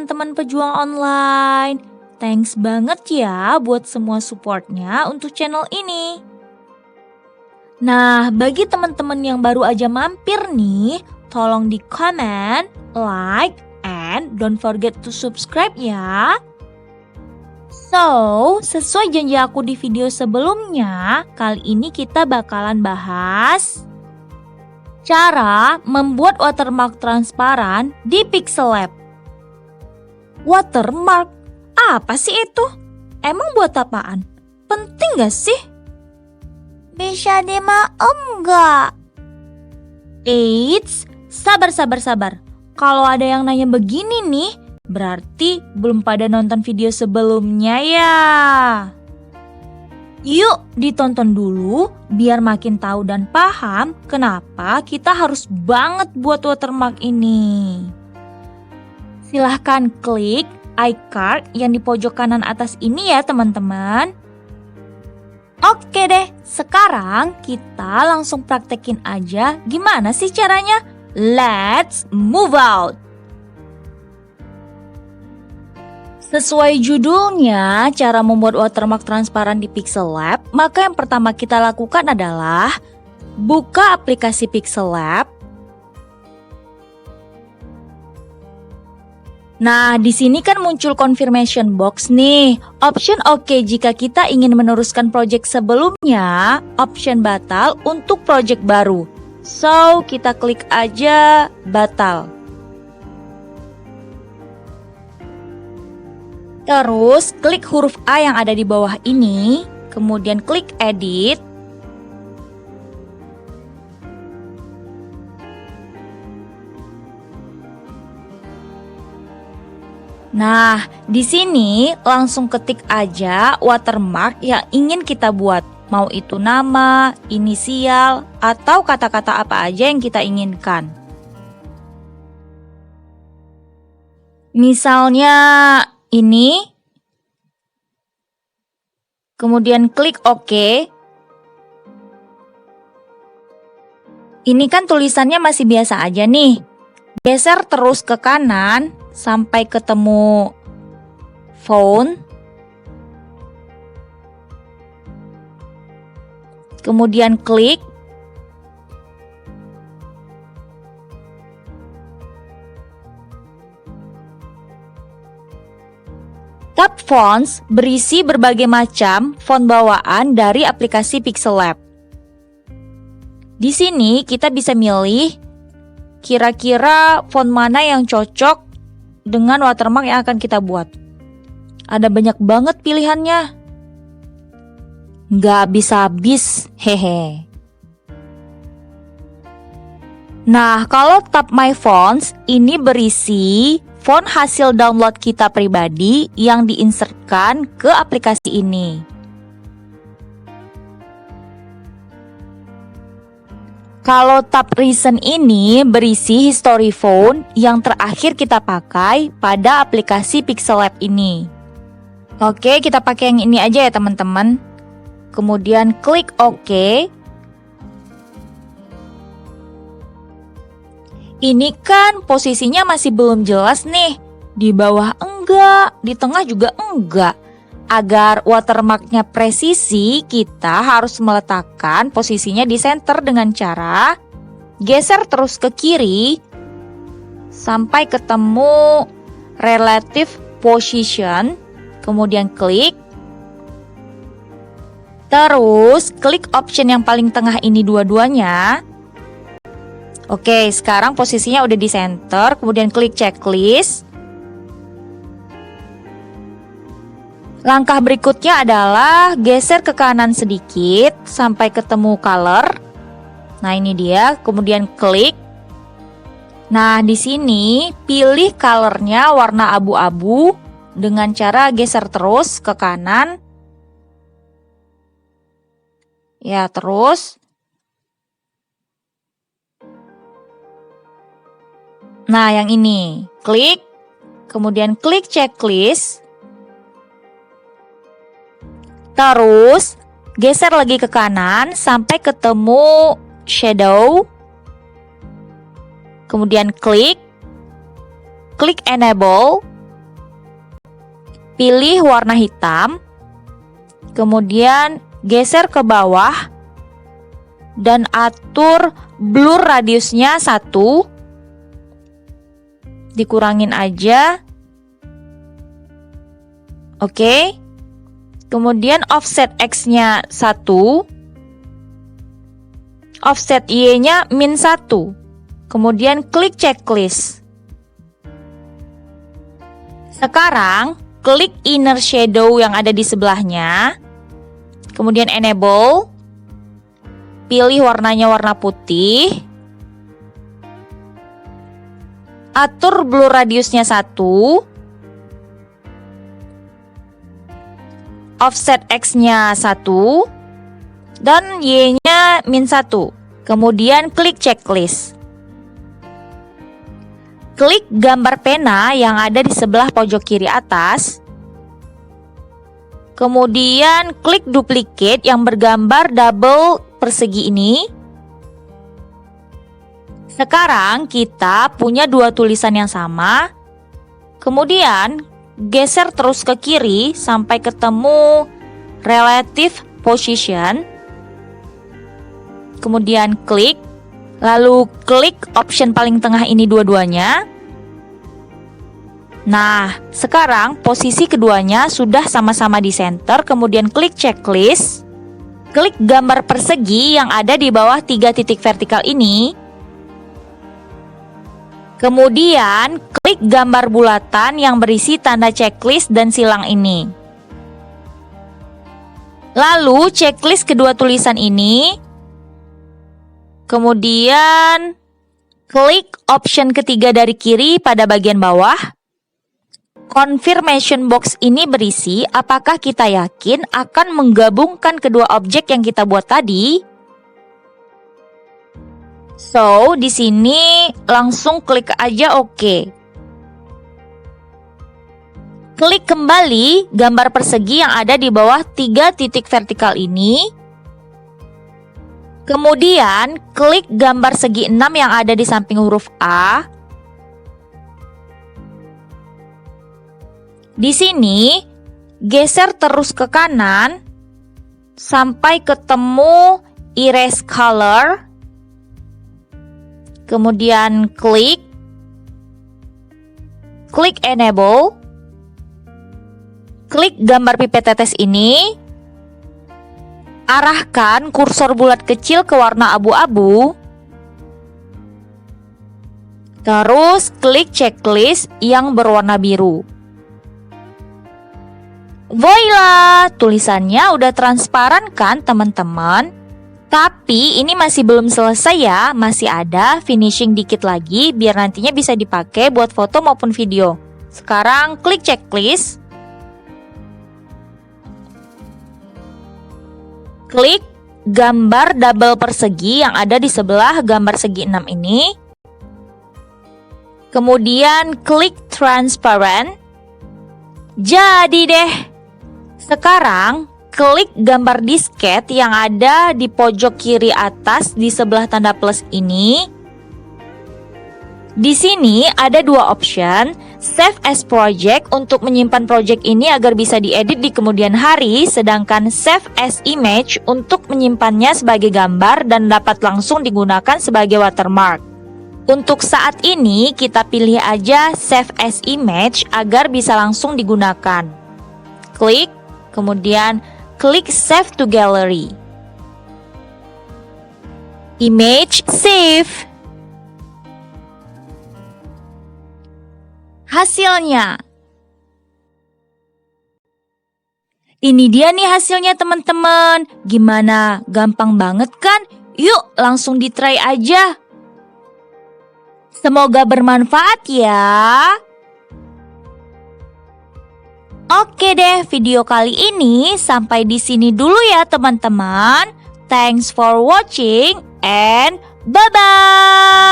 teman-teman pejuang online. Thanks banget ya buat semua supportnya untuk channel ini. Nah, bagi teman-teman yang baru aja mampir nih, tolong di comment, like, and don't forget to subscribe ya. So, sesuai janji aku di video sebelumnya, kali ini kita bakalan bahas cara membuat watermark transparan di Pixellab. Watermark? Apa sih itu? Emang buat apaan? Penting gak sih? Bisa dimaem gak? Eits, sabar. Kalau ada yang nanya begini nih, berarti belum pada nonton video sebelumnya ya. Yuk ditonton dulu biar makin tahu dan paham kenapa kita harus banget buat watermark ini. Silahkan klik iCard yang di pojok kanan atas ini ya teman-teman. Oke deh, sekarang kita langsung praktekin aja gimana sih caranya. Let's move out! Sesuai judulnya, cara membuat watermark transparan di Pixellab, maka yang pertama kita lakukan adalah buka aplikasi Pixellab. Nah, di sini kan muncul confirmation box nih. Option oke jika kita ingin meneruskan project sebelumnya, option batal untuk project baru. So, kita klik aja batal. Terus klik huruf A yang ada di bawah ini, kemudian klik edit. Nah, di sini langsung ketik aja watermark yang ingin kita buat. Mau itu nama, inisial, atau kata-kata apa aja yang kita inginkan. Misalnya ini, kemudian klik OK. Ini kan tulisannya masih biasa aja nih. Geser terus ke kanan sampai ketemu phone. Kemudian klik. Tab Fonts berisi berbagai macam font bawaan dari aplikasi Pixellab. Di sini kita bisa milih kira-kira font mana yang cocok dengan watermark yang akan kita buat. Ada banyak banget pilihannya. Nggak habis-habis, hehe. Nah, kalau tab My Fonts ini berisi font hasil download kita pribadi yang diinsertkan ke aplikasi ini. Kalau tab Recent ini berisi history font yang terakhir kita pakai pada aplikasi Pixellab ini. Oke, kita pakai yang ini aja ya teman-teman. Kemudian klik OK. Ini kan posisinya masih belum jelas nih. Di bawah enggak, di tengah juga enggak. Agar watermarknya presisi, kita harus meletakkan posisinya di center dengan cara geser terus ke kiri sampai ketemu relative position. Kemudian klik. Terus klik option yang paling tengah ini dua-duanya. Oke, sekarang posisinya udah di center, kemudian klik checklist. Langkah berikutnya adalah geser ke kanan sedikit sampai ketemu color. Nah, ini dia, kemudian klik. Nah, di sini pilih colornya warna abu-abu dengan cara geser terus ke kanan. Ya, terus. Nah, yang ini. Klik. Kemudian klik checklist. Terus, geser lagi ke kanan sampai ketemu shadow. Kemudian klik. Klik enable. pilih warna hitam, kemudian geser ke bawah, dan atur blur radiusnya 1, dikurangin aja. Oke. Kemudian offset X-nya 1, offset Y-nya -1. Kemudian klik checklist. Sekarang klik inner shadow yang ada di sebelahnya. Kemudian enable. Pilih warnanya warna putih. Atur blur radiusnya 1. Offset X-nya 1 dan Y-nya -1. Kemudian klik checklist. Klik gambar pena yang ada di sebelah pojok kiri atas. Kemudian klik duplicate yang bergambar double persegi ini. Sekarang kita punya dua tulisan yang sama. Kemudian geser terus ke kiri sampai ketemu relative position. Kemudian klik, lalu klik option paling tengah ini dua-duanya. Nah, sekarang posisi keduanya sudah sama-sama di center. Kemudian klik checklist. Klik gambar persegi yang ada di bawah 3 titik vertikal ini. Kemudian klik gambar bulatan yang berisi tanda checklist dan silang ini. Lalu checklist kedua tulisan ini. Kemudian klik option ketiga dari kiri pada bagian bawah. Confirmation box ini berisi apakah kita yakin akan menggabungkan kedua objek yang kita buat tadi. So, di sini langsung klik aja OK. Klik kembali gambar persegi yang ada di bawah 3 titik vertikal ini. Kemudian klik gambar segi 6 yang ada di samping huruf A. Di sini geser terus ke kanan sampai ketemu erase color. Kemudian klik enable. Klik gambar pipet tetes ini. Arahkan kursor bulat kecil ke warna abu-abu. Terus klik checklist yang berwarna biru. Voila, tulisannya udah transparan kan teman-teman? Tapi ini masih belum selesai ya, masih ada finishing dikit lagi biar nantinya bisa dipakai buat foto maupun video. Sekarang klik checklist. Klik gambar double persegi yang ada di sebelah gambar segi 6 ini. Kemudian klik transparent. Jadi deh. Sekarang klik gambar disket yang ada di pojok kiri atas di sebelah tanda plus ini. Di sini ada dua option, save as project untuk menyimpan project ini agar bisa diedit di kemudian hari, sedangkan save as image untuk menyimpannya sebagai gambar dan dapat langsung digunakan sebagai watermark. Untuk saat ini kita pilih aja save as image agar bisa langsung digunakan. Klik, kemudian klik save to gallery. Image save. Hasilnya. Ini dia nih hasilnya teman-teman. Gimana? Gampang banget kan? Yuk langsung di try aja. Semoga bermanfaat ya. Oke deh, video kali ini sampai di sini dulu ya teman-teman. Thanks for watching and bye-bye.